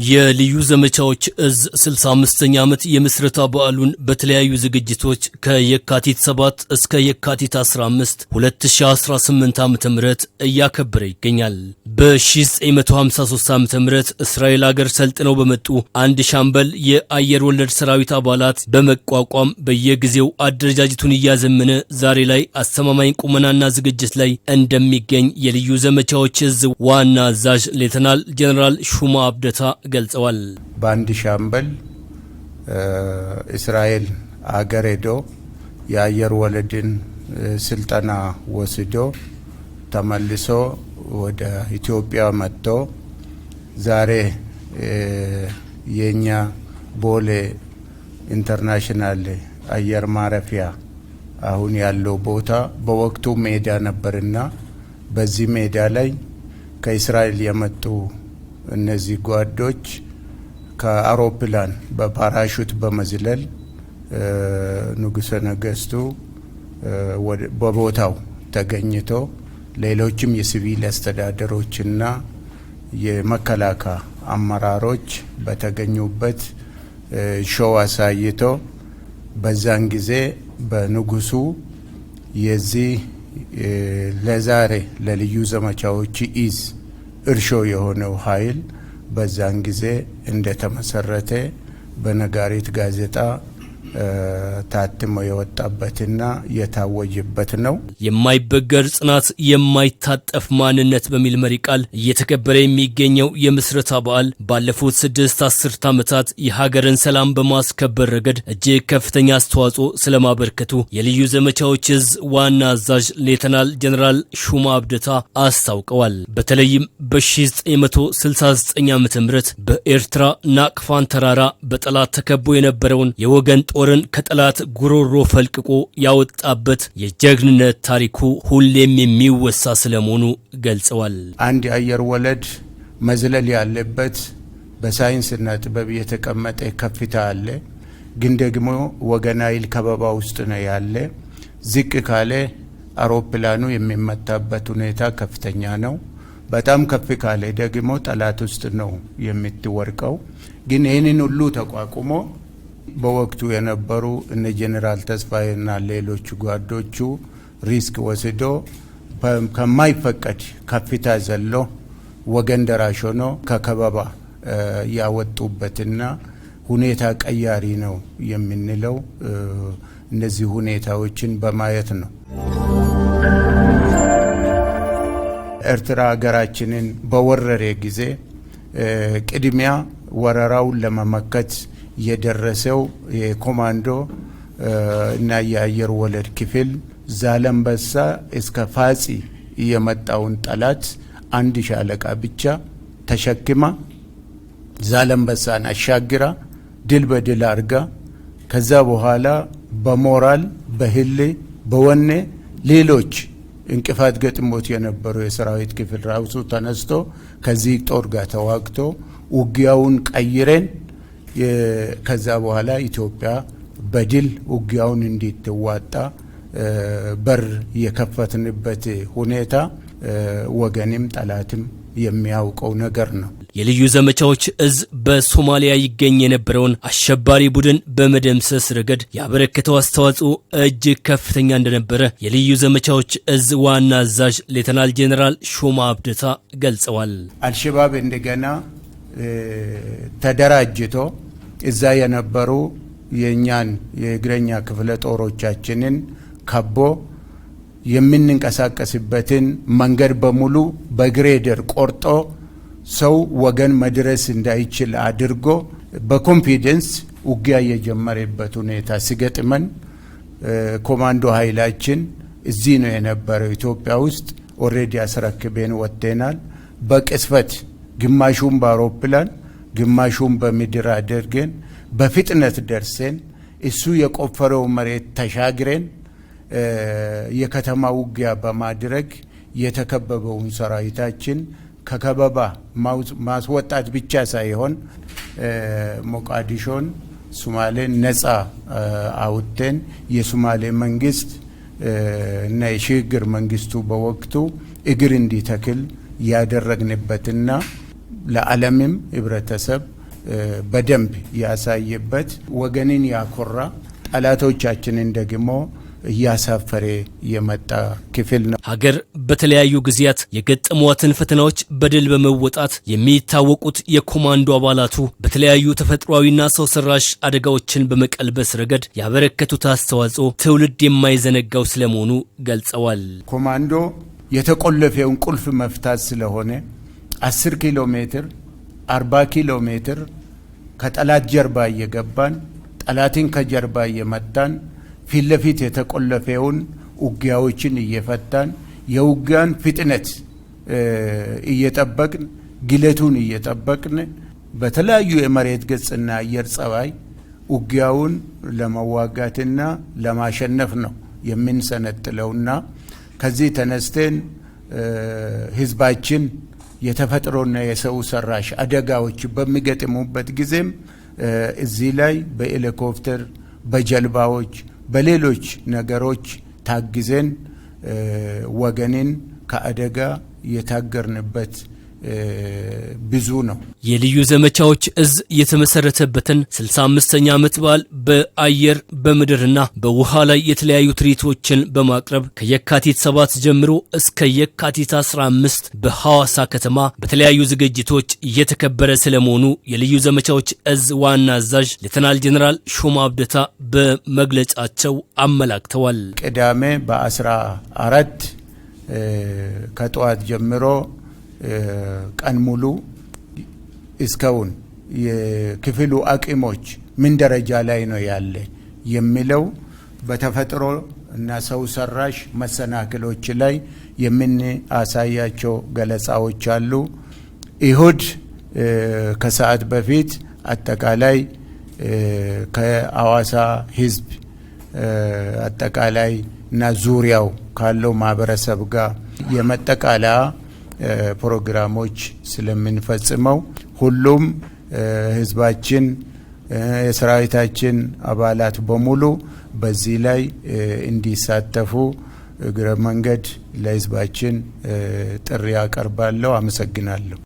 የልዩ ዘመቻዎች እዝ 65ኛ ዓመት የምስረታ በዓሉን በተለያዩ ዝግጅቶች ከየካቲት 7 እስከ የካቲት 15 2018 ዓ.ም እያከበረ ይገኛል። በ1953 ዓ.ም እስራኤል ሀገር ሰልጥነው በመጡ አንድ ሻምበል የአየር ወለድ ሰራዊት አባላት በመቋቋም በየጊዜው አደረጃጀቱን እያዘመነ ዛሬ ላይ አስተማማኝ ቁመናና ዝግጅት ላይ እንደሚገኝ የልዩ ዘመቻዎች እዝ ዋና አዛዥ ሌተናል ጀነራል ሹማ አብደታ ገልጸዋል። በአንድ ሻምበል እስራኤል አገር ሄዶ የአየር ወለድን ስልጠና ወስዶ ተመልሶ ወደ ኢትዮጵያ መጥቶ ዛሬ የኛ ቦሌ ኢንተርናሽናል አየር ማረፊያ አሁን ያለው ቦታ በወቅቱ ሜዳ ነበርና በዚህ ሜዳ ላይ ከእስራኤል የመጡ እነዚህ ጓዶች ከአውሮፕላን በፓራሹት በመዝለል ንጉሠ ነገሥቱ በቦታው ተገኝቶ ሌሎችም የሲቪል አስተዳደሮችና የመከላከያ አመራሮች በተገኙበት ሾው አሳይቶ በዛን ጊዜ በንጉሱ የዚህ ለዛሬ ለልዩ ዘመቻዎች ኢዝ እርሾ የሆነው ኃይል በዛን ጊዜ እንደተመሰረተ በነጋሪት ጋዜጣ ታትሞ የወጣበትና የታወጀበት ነው። የማይበገር ጽናት የማይታጠፍ ማንነት በሚል መሪ ቃል እየተከበረ የሚገኘው የምስረታ በዓል ባለፉት 6 አስርት ዓመታት የሀገርን ሰላም በማስከበር ረገድ እጅግ ከፍተኛ አስተዋጽኦ ስለማበርከቱ የልዩ ዘመቻዎች እዝ ዋና አዛዥ ሌተናል ጀነራል ሹማ አብደታ አስታውቀዋል። በተለይም በ1969 ዓ.ም በኤርትራ ናቅፋን ተራራ በጠላት ተከቦ የነበረውን የወገን ጦርን ከጠላት ጉሮሮ ፈልቅቆ ያወጣበት የጀግንነት ታሪኩ ሁሌም የሚወሳ ስለመሆኑ ገልጸዋል። አንድ የአየር ወለድ መዝለል ያለበት በሳይንስና ጥበብ የተቀመጠ ከፍታ አለ። ግን ደግሞ ወገን ኃይል ከበባ ውስጥ ነው ያለ። ዝቅ ካለ አውሮፕላኑ የሚመታበት ሁኔታ ከፍተኛ ነው። በጣም ከፍ ካለ ደግሞ ጠላት ውስጥ ነው የምትወርቀው። ግን ይህንን ሁሉ ተቋቁሞ በወቅቱ የነበሩ እነ ጄኔራል ተስፋዬና ሌሎች ጓዶቹ ሪስክ ወስዶ ከማይፈቀድ ከፍታ ዘሎ ወገን ደራሽ ሆኖ ከከበባ ያወጡበትና ሁኔታ ቀያሪ ነው የምንለው እነዚህ ሁኔታዎችን በማየት ነው። ኤርትራ ሀገራችንን በወረረ ጊዜ ቅድሚያ ወረራውን ለመመከት የደረሰው የኮማንዶ እና የአየር ወለድ ክፍል ዛላምበሳ እስከ ፋጺ የመጣውን ጠላት አንድ ሻለቃ ብቻ ተሸክማ ዛላምበሳን አሻግራ ድል በድል አርጋ ከዛ በኋላ በሞራል በህሌ በወኔ ሌሎች እንቅፋት ገጥሞት የነበሩ የሰራዊት ክፍል ራሱ ተነስቶ ከዚህ ጦር ጋር ተዋግቶ ውጊያውን ቀይረን ከዛ በኋላ ኢትዮጵያ በድል ውጊያውን እንድትዋጣ በር የከፈትንበት ሁኔታ ወገንም ጠላትም የሚያውቀው ነገር ነው። የልዩ ዘመቻዎች እዝ በሶማሊያ ይገኝ የነበረውን አሸባሪ ቡድን በመደምሰስ ረገድ ያበረከተው አስተዋጽኦ እጅግ ከፍተኛ እንደነበረ የልዩ ዘመቻዎች እዝ ዋና አዛዥ ሌተናል ጄኔራል ሹማ አብደታ ገልጸዋል። አልሸባብ እንደገና ተደራጅቶ እዛ የነበሩ የኛን የእግረኛ ክፍለ ጦሮቻችንን ከቦ የምንንቀሳቀስበትን መንገድ በሙሉ በግሬደር ቆርጦ ሰው ወገን መድረስ እንዳይችል አድርጎ በኮንፊደንስ ውጊያ የጀመረበት ሁኔታ ሲገጥመን ኮማንዶ ኃይላችን እዚህ ነው የነበረው። ኢትዮጵያ ውስጥ ኦሬዲ አስረክበን ወጥተናል። በቅስፈት ግማሹን በአውሮፕላን ግማሹን በምድር አድርገን በፍጥነት ደርሰን እሱ የቆፈረው መሬት ተሻግረን የከተማ ውጊያ በማድረግ የተከበበውን ሰራዊታችን ከከበባ ማስወጣት ብቻ ሳይሆን ሞቃዲሾን ሶማሌን ነፃ አውጥተን የሶማሌ መንግስት እና የሽግግር መንግስቱ በወቅቱ እግር እንዲተክል ያደረግንበትና ለዓለምም ህብረተሰብ በደንብ ያሳየበት ወገንን ያኮራ ጠላቶቻችንን ደግሞ እያሳፈረ የመጣ ክፍል ነው። ሀገር በተለያዩ ጊዜያት የገጠሟትን ፈተናዎች በድል በመወጣት የሚታወቁት የኮማንዶ አባላቱ በተለያዩ ተፈጥሯዊና ሰው ሰራሽ አደጋዎችን በመቀልበስ ረገድ ያበረከቱት አስተዋጽኦ ትውልድ የማይዘነጋው ስለመሆኑ ገልጸዋል። ኮማንዶ የተቆለፈውን ቁልፍ መፍታት ስለሆነ 10 ኪሎ ሜትር 40 ኪሎ ሜትር ከጠላት ጀርባ እየገባን ጠላትን ከጀርባ እየመታን ፊት ለፊት የተቆለፈውን ውጊያዎችን እየፈታን የውጊያን ፍጥነት እየጠበቅን ግለቱን እየጠበቅን በተለያዩ የመሬት ገጽና አየር ጸባይ ውጊያውን ለመዋጋትና ለማሸነፍ ነው የምንሰነጥለውና ከዚህ ተነስተን ህዝባችን የተፈጥሮና የሰው ሰራሽ አደጋዎች በሚገጥሙበት ጊዜም እዚህ ላይ በሄሊኮፕተር በጀልባዎች በሌሎች ነገሮች ታግዘን ወገንን ከአደጋ የታገርንበት ብዙ ነው። የልዩ ዘመቻዎች እዝ የተመሰረተበትን 65ኛ ዓመት በዓል በአየር በምድርና በውሃ ላይ የተለያዩ ትርኢቶችን በማቅረብ ከየካቲት 7 ጀምሮ እስከ የካቲት 15 በሐዋሳ ከተማ በተለያዩ ዝግጅቶች እየተከበረ ስለመሆኑ የልዩ ዘመቻዎች እዝ ዋና አዛዥ ሌተናል ጄኔራል ሹማ አብደታ በመግለጫቸው አመላክተዋል። ቅዳሜ በ14 ከጠዋት ጀምሮ ቀን ሙሉ እስካሁን የክፍሉ አቅሞች ምን ደረጃ ላይ ነው ያለ የሚለው በተፈጥሮ እና ሰው ሰራሽ መሰናክሎች ላይ የምናሳያቸው ገለጻዎች አሉ። እሁድ ከሰዓት በፊት አጠቃላይ ከሐዋሳ ህዝብ አጠቃላይ እና ዙሪያው ካለው ማህበረሰብ ጋር የመጠቃለያ ፕሮግራሞች ስለምንፈጽመው ሁሉም ህዝባችን የሰራዊታችን አባላት በሙሉ በዚህ ላይ እንዲሳተፉ እግረ መንገድ ለህዝባችን ጥሪ አቀርባለሁ። አመሰግናለሁ።